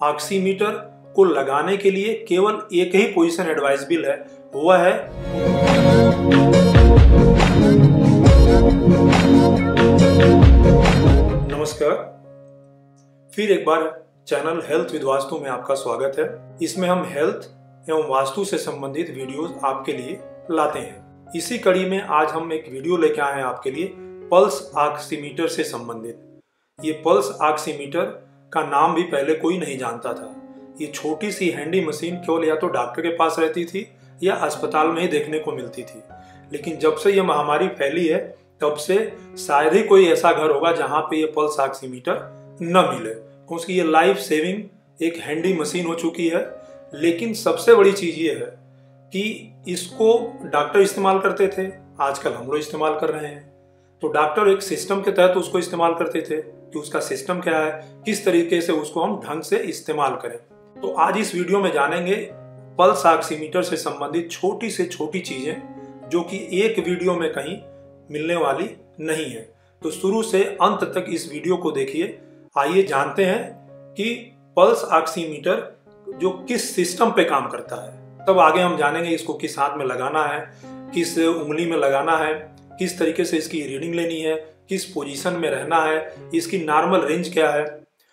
Oximeter को लगाने के लिए केवल एक ही पोजीशन एडवाइजेबल है, वह है नमस्कार। फिर एक बार चैनल हेल्थ विद वास्तु में आपका स्वागत है। इसमें हम हेल्थ एवं वास्तु से संबंधित वीडियोस आपके लिए लाते हैं। इसी कड़ी में आज हम एक वीडियो लेके आए हैं आपके लिए पल्स ऑक्सीमीटर से संबंधित। ये पल्स ऑक्सीमीटर का नाम भी पहले कोई नहीं जानता था। ये छोटी सी हैंडी मशीन केवल या तो डॉक्टर के पास रहती थी या अस्पताल में ही देखने को मिलती थी। लेकिन जब से ये महामारी फैली है तब से शायद ही कोई ऐसा घर होगा जहां पे ये पल्स ऑक्सीमीटर न मिले, क्योंकि ये लाइफ सेविंग एक हैंडी मशीन हो चुकी है। लेकिन सबसे बड़ी चीज ये है कि इसको डॉक्टर इस्तेमाल करते थे, आजकल हम लोग इस्तेमाल कर रहे हैं। तो डॉक्टर एक सिस्टम के तहत उसको इस्तेमाल करते थे कि उसका सिस्टम क्या है, किस तरीके से उसको हम ढंग से इस्तेमाल करें। तो आज इस वीडियो में जानेंगे पल्स ऑक्सीमीटर से संबंधित छोटी से छोटी चीजें जो कि एक वीडियो में कहीं मिलने वाली नहीं है। तो शुरू से अंत तक इस वीडियो को देखिए। आइए जानते हैं कि पल्स ऑक्सीमीटर जो किस सिस्टम पे काम करता है। तब आगे हम जानेंगे इसको किस हाथ में लगाना है, किस उंगली में लगाना है, किस तरीके से इसकी रीडिंग लेनी है, किस पोजीशन में रहना है, इसकी नॉर्मल रेंज क्या है।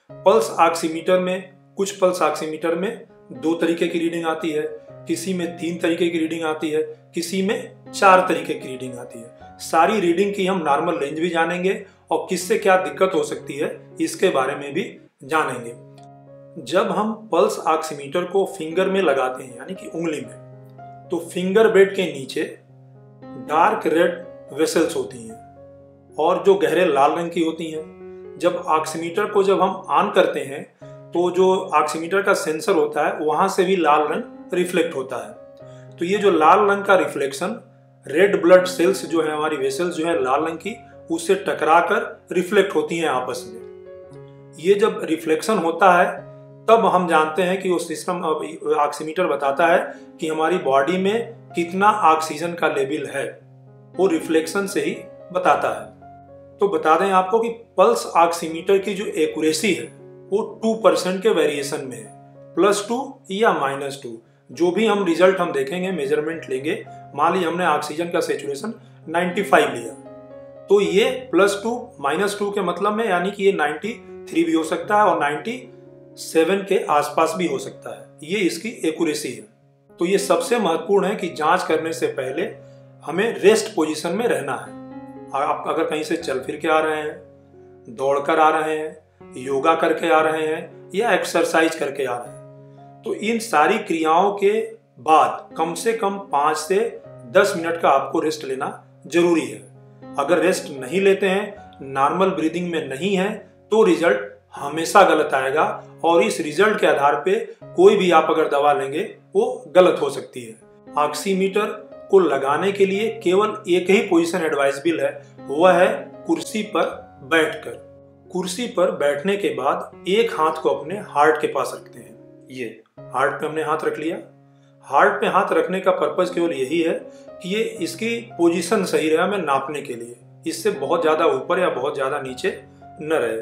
पल्स ऑक्सीमीटर में कुछ पल्स ऑक्सीमीटर में 2 तरीके की रीडिंग आती है, किसी में 3 तरीके की रीडिंग आती है, किसी में 4 तरीके की रीडिंग आती है। सारी रीडिंग की हम नॉर्मल रेंज भी जानेंगे और किससे क्या दिक्कत हो सकती है इसके बारे में भी जानेंगे। जब हम पल्स ऑक्सीमीटर को फिंगर में लगाते हैं यानी कि उंगली में, तो फिंगर बेड के नीचे डार्क रेड वेसल्स होती हैं और जो गहरे लाल रंग की होती हैं। जब ऑक्सीमीटर को जब हम ऑन करते हैं तो जो ऑक्सीमीटर का सेंसर होता है वहां से भी लाल रंग रिफ्लेक्ट होता है। तो ये जो लाल रंग का रिफ्लेक्शन रेड ब्लड सेल्स जो है, हमारी वेसल्स जो है लाल रंग की, उससे टकराकर रिफ्लेक्ट होती हैं आपस में। ये जब रिफ्लेक्शन होता है तब हम जानते हैं कि वो सिस्टम ऑक्सीमीटर बताता है कि हमारी बॉडी में कितना ऑक्सीजन का लेवल है, वो रिफ्लेक्शन से ही बताता है। तो बता दें आपको कि पल्स ऑक्सीमीटर की जो एक्यूरेसी है वो 2% के वेरिएशन में है, +2 या -2। जो भी हम रिजल्ट हम देखेंगे, मेजरमेंट लेंगे, मान लीजिए हमने ऑक्सीजन का सेचुरेशन 95 लिया, तो ये +2 -2 के मतलब में यानी कि ये 93 भी हो सकता है और 97 के आसपास भी हो सकता है। ये इसकी एक्यूरेसी है। तो ये सबसे महत्वपूर्ण है कि जांच करने से पहले हमें रेस्ट पोजीशन में रहना है। आप अगर कहीं से चल फिर के आ रहे हैं, दौड़कर आ रहे हैं, योगा करके आ रहे हैं या एक्सरसाइज करके आ रहे हैं, तो इन सारी क्रियाओं के बाद कम से कम 5 से 10 मिनट का आपको रेस्ट लेना जरूरी है। अगर रेस्ट नहीं लेते हैं, नॉर्मल ब्रीदिंग में नहीं है, तो रिजल्ट हमेशा गलत आएगा और इस रिजल्ट के आधार पे कोई भी आप अगर दवा लेंगे वो गलत हो सकती है। ऑक्सीमीटर को लगाने के लिए केवल एक ही पोजीशन एडवाइजेबल है, वह है कुर्सी पर बैठकर। कुर्सी पर बैठने के बाद एक हाथ को अपने हार्ट के पास रखते हैं। ये हार्ट पे हमने हाथ रख लिया। हार्ट पे हाथ रखने का पर्पज केवल यही है कि ये इसकी पोजीशन सही रहे, हमें नापने के लिए। इससे बहुत ज्यादा ऊपर या बहुत ज्यादा नीचे न रहे,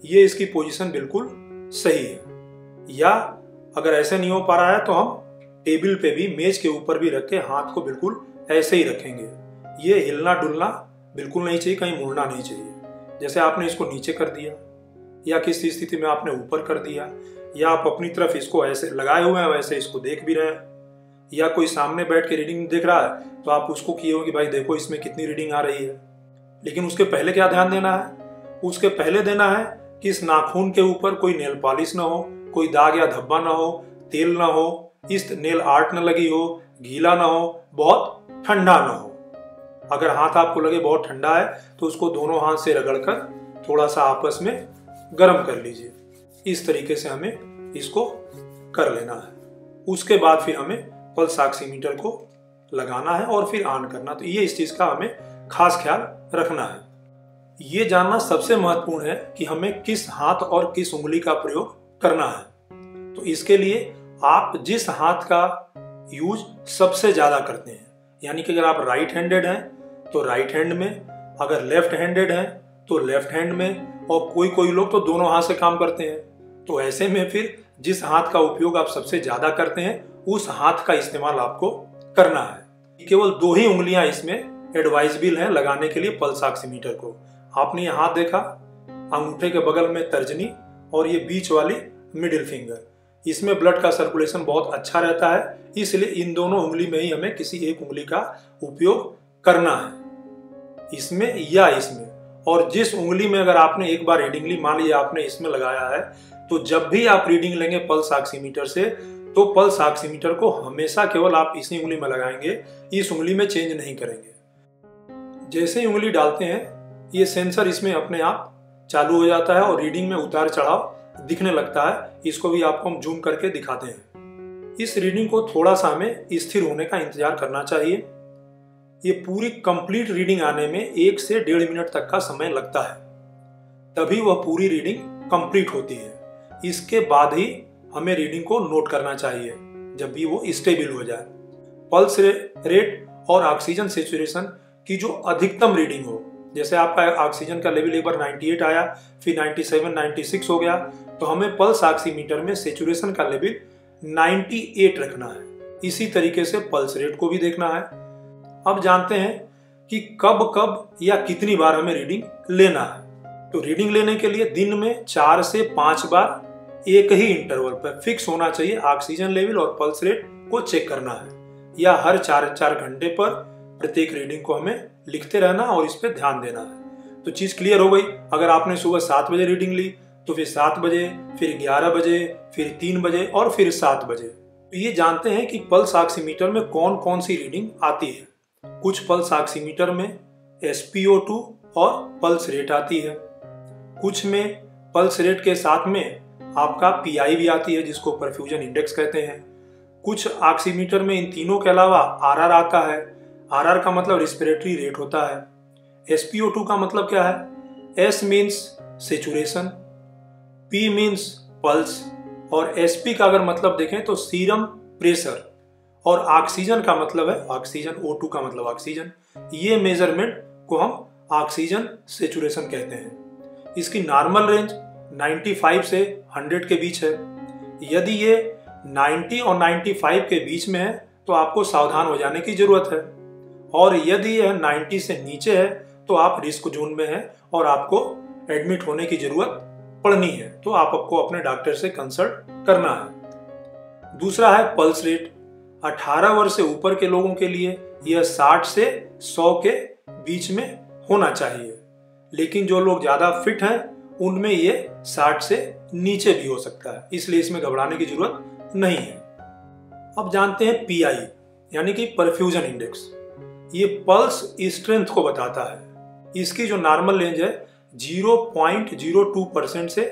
ये इसकी पोजीशन बिल्कुल सही है। या अगर ऐसे नहीं हो पा रहा है तो हम टेबल पे भी, मेज के ऊपर भी रख के हाथ को बिल्कुल ऐसे ही रखेंगे। ये हिलना डुलना बिल्कुल नहीं चाहिए, कहीं मुड़ना नहीं चाहिए। जैसे आपने इसको नीचे कर दिया या किसी स्थिति में आपने ऊपर कर दिया, या आप अपनी तरफ इसको ऐसे लगाए हुए हैं वैसे इसको देख भी रहे हैं, या कोई सामने बैठ के रीडिंग देख रहा है तो आप उसको किए हो कि भाई देखो इसमें कितनी रीडिंग आ रही है। लेकिन उसके पहले क्या ध्यान देना है? उसके पहले देना है कि इस नाखून के ऊपर कोई नेल पॉलिश ना हो, कोई दाग या धब्बा ना हो, तेल ना हो, इस नेल आर्ट न लगी हो, गीला ना हो, बहुत ठंडा ना हो। अगर हाथ आपको लगे बहुत ठंडा है तो उसको दोनों हाथ से रगड़कर थोड़ा सा आपस में गर्म कर लीजिए। इस तरीके से हमें इसको कर लेना है। उसके बाद फिर हमें पल्स ऑक्सीमीटर को लगाना है और फिर ऑन करना। तो ये इस चीज का हमें खास ख्याल रखना है। ये जानना सबसे महत्वपूर्ण है कि हमें किस हाथ और किस उंगली का प्रयोग करना है। तो इसके लिए आप जिस हाथ का यूज सबसे ज्यादा करते हैं, यानी कि अगर आप राइट हैंडेड हैं तो राइट हैंड में, अगर लेफ्ट हैंडेड हैं तो लेफ्ट हैंड में, और कोई कोई लोग तो दोनों हाथ से काम करते हैं, तो ऐसे में फिर जिस हाथ का उपयोग आप सबसे ज्यादा करते हैं उस हाथ का इस्तेमाल आपको करना है। केवल 2 ही उंगलियां इसमें एडवाइजेबल हैं लगाने के लिए पल्स ऑक्सीमीटर को। आपने ये हाथ देखा, अंगूठे के बगल में तर्जनी और ये बीच वाली मिडिल फिंगर, इसमें ब्लड का सर्कुलेशन बहुत अच्छा रहता है, इसलिए इन दोनों उंगली में ही हमें किसी एक उंगली का उपयोग करना है, इसमें या इसमें। और जिस उंगली में अगर आपने एक बार रीडिंग ली, मान लीजिए आपने इसमें लगाया है, तो जब भी आप रीडिंग लेंगे पल्स ऑक्सीमीटर से, तो पल्स ऑक्सीमीटर को हमेशा केवल आप इसी उंगली में लगाएंगे, इस उंगली में चेंज नहीं करेंगे। जैसे ही उंगली डालते हैं ये सेंसर इसमें अपने आप चालू हो जाता है और रीडिंग में उतार चढ़ाव दिखने लगता है। इसको भी आपको हम जूम करके दिखाते हैं। इस रीडिंग को थोड़ा सा हमें स्थिर होने का इंतजार करना चाहिए। ये पूरी कंप्लीट रीडिंग आने में 1 से 1.5 मिनट तक का समय लगता है, तभी वह पूरी रीडिंग कंप्लीट होती है। इसके बाद ही हमें रीडिंग को नोट करना चाहिए जब भी वो स्टेबल हो जाए। पल्स रेट और ऑक्सीजन सेचुरेशन की जो अधिकतम रीडिंग हो, जैसे आपका ऑक्सीजन का लेवल एक बार 98 आया, फिर 97, 96 हो गया, तो हमें पल्स ऑक्सीमीटर में सेचुरेशन का लेवल 98 रखना है। इसी तरीके से पल्स रेट को भी देखना है। अब जानते हैं कि कब कब या कितनी बार हमें रीडिंग लेना है। तो रीडिंग लेने के लिए दिन में 4 से 5 बार एक ही इंटरवल पर फिक्स होना चाहिए ऑक्सीजन लेवल और पल्स रेट को चेक करना है, या हर 4 घंटे पर प्रत्येक रीडिंग को हमें लिखते रहना और इस पर ध्यान देना है। तो चीज क्लियर हो गई। अगर आपने सुबह 7 बजे रीडिंग ली तो फिर 7 बजे, फिर 11 बजे, फिर 3 बजे और फिर 7 बजे। तो ये जानते हैं कि पल्स ऑक्सीमीटर में कौन कौन सी रीडिंग आती है। कुछ पल्स ऑक्सीमीटर में SpO2 और पल्स रेट आती है, कुछ में पल्स रेट के साथ में आपका PI भी आती है जिसको परफ्यूजन इंडेक्स कहते हैं। कुछ ऑक्सीमीटर में इन तीनों के अलावा RR आता है। RR का मतलब रिस्पिरेटरी रेट होता है। SpO2 का मतलब क्या है? S means saturation, P means pulse और SP का अगर मतलब देखें तो सीरम प्रेशर, और ऑक्सीजन का मतलब है ऑक्सीजन, O2 का मतलब ऑक्सीजन। ये मेजरमेंट को हम ऑक्सीजन सेचुरेशन कहते हैं। इसकी नॉर्मल रेंज 95 से 100 के बीच है। यदि ये 90 और 95 के बीच में है तो आपको सावधान हो जाने की जरूरत है, और यदि यह 90 से नीचे है तो आप रिस्क जोन में हैं और आपको एडमिट होने की जरूरत पड़नी है, तो आपको अपने डॉक्टर से कंसल्ट करना है। दूसरा है पल्स रेट। 18 वर्ष से ऊपर के लोगों के लिए यह 60 से 100 के बीच में होना चाहिए, लेकिन जो लोग ज्यादा फिट हैं उनमें ये 60 से नीचे भी हो सकता है, इसलिए इसमें घबराने की जरूरत नहीं है। अब जानते हैं PI यानी कि परफ्यूजन इंडेक्स। ये पल्स स्ट्रेंथ को बताता है। इसकी जो नॉर्मल रेंज है 0.02% से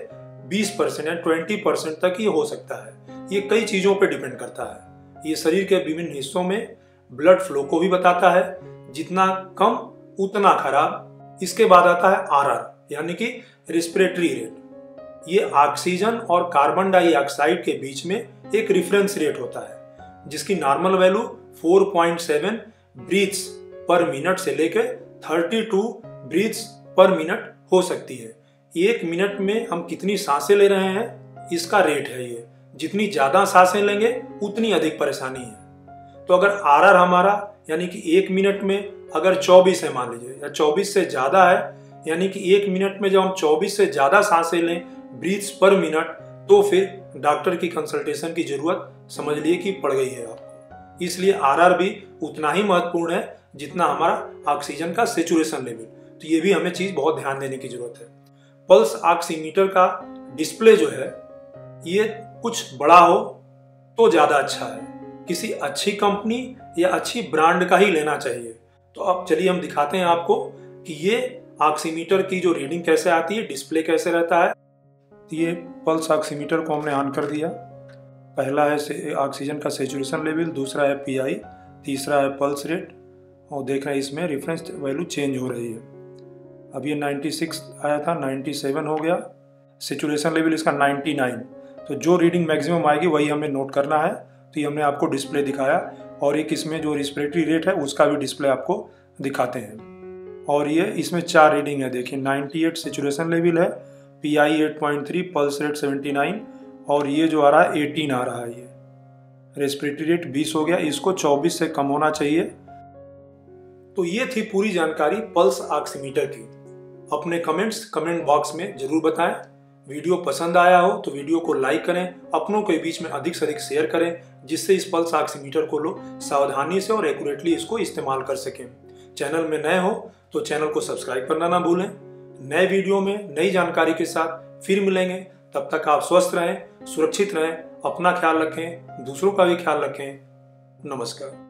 20% या 20% तक ये हो सकता है। ये कई चीजों पर डिपेंड करता है। ये शरीर के विभिन्न हिस्सों में ब्लड फ्लो को भी बताता है, जितना कम उतना खराब। इसके बाद आता है RR यानी कि रिस्पिरेटरी रेट। ये ऑक्सीजन और कार्बन डाइऑक्साइड के बीच में एक रेफरेंस रेट होता है, जिसकी normal value 4.7 breaths per minute से लेकर 32 ब्रीथ्स पर मिनट हो सकती है। 1 मिनट में हम कितनी सांसें ले रहे हैं इसका रेट है ये। जितनी ज्यादा सांसें लेंगे उतनी अधिक परेशानी है। तो अगर RR हमारा यानी कि 1 मिनट में अगर 24 है मान लीजिए, या 24 से ज्यादा है, यानी कि 1 मिनट में जब हम 24 से ज्यादा सांसें लें ब्रीथ्स पर मिनट, तो फिर डॉक्टर की कंसल्टेशन की जरूरत समझ लिए कि पड़ गई है आपको। इसलिए RR भी उतना ही महत्वपूर्ण है जितना हमारा ऑक्सीजन का सेचुरेशन लेवल। तो ये भी हमें चीज बहुत ध्यान देने की जरूरत है। पल्स ऑक्सीमीटर का डिस्प्ले जो है ये कुछ बड़ा हो तो ज्यादा अच्छा है। किसी अच्छी कंपनी या अच्छी ब्रांड का ही लेना चाहिए। तो अब चलिए हम दिखाते हैं आपको कि ये ऑक्सीमीटर की जो रीडिंग कैसे आती है, डिस्प्ले कैसे रहता है। तो ये पल्स ऑक्सीमीटर को हमने ऑन कर दिया। पहला है ऑक्सीजन का सेचुरेशन लेवल, दूसरा है PI, तीसरा है पल्स रेट, और देख रहे हैं इसमें रेफरेंस वैल्यू चेंज हो रही है। अब ये 96 आया था, 97 हो गया। सेचुरेशन लेवल इसका 99। तो जो रीडिंग मैक्सिमम आएगी वही हमें नोट करना है। तो ये हमने आपको डिस्प्ले दिखाया, और एक इसमें जो रिस्पिरेटरी रेट है उसका भी डिस्प्ले आपको दिखाते हैं। और ये इसमें 4 रीडिंग है, देखिए 98 सेचुरेशन लेवल है, PI 8.3, पल्स रेट 79 और ये जो आ रहा है 18 आ रहा है। ये रेस्पिरेटरी रेट 20 हो गया, इसको 24 से कम होना चाहिए। तो ये थी पूरी जानकारी पल्स ऑक्सीमीटर की। अपने कमेंट बॉक्स में जरूर बताएं। वीडियो पसंद आया हो तो वीडियो को लाइक करें, अपनों के बीच में अधिक से अधिक शेयर करें, जिससे इस पल्स ऑक्सीमीटर को लोग सावधानी से और एक्यूरेटली इसको इस्तेमाल कर सकें। चैनल में नए हो तो चैनल को सब्सक्राइब करना ना भूलें। नए वीडियो में नई जानकारी के साथ फिर मिलेंगे। तब तक आप स्वस्थ रहें, सुरक्षित रहें, अपना ख्याल रखें, दूसरों का भी ख्याल रखें। नमस्कार।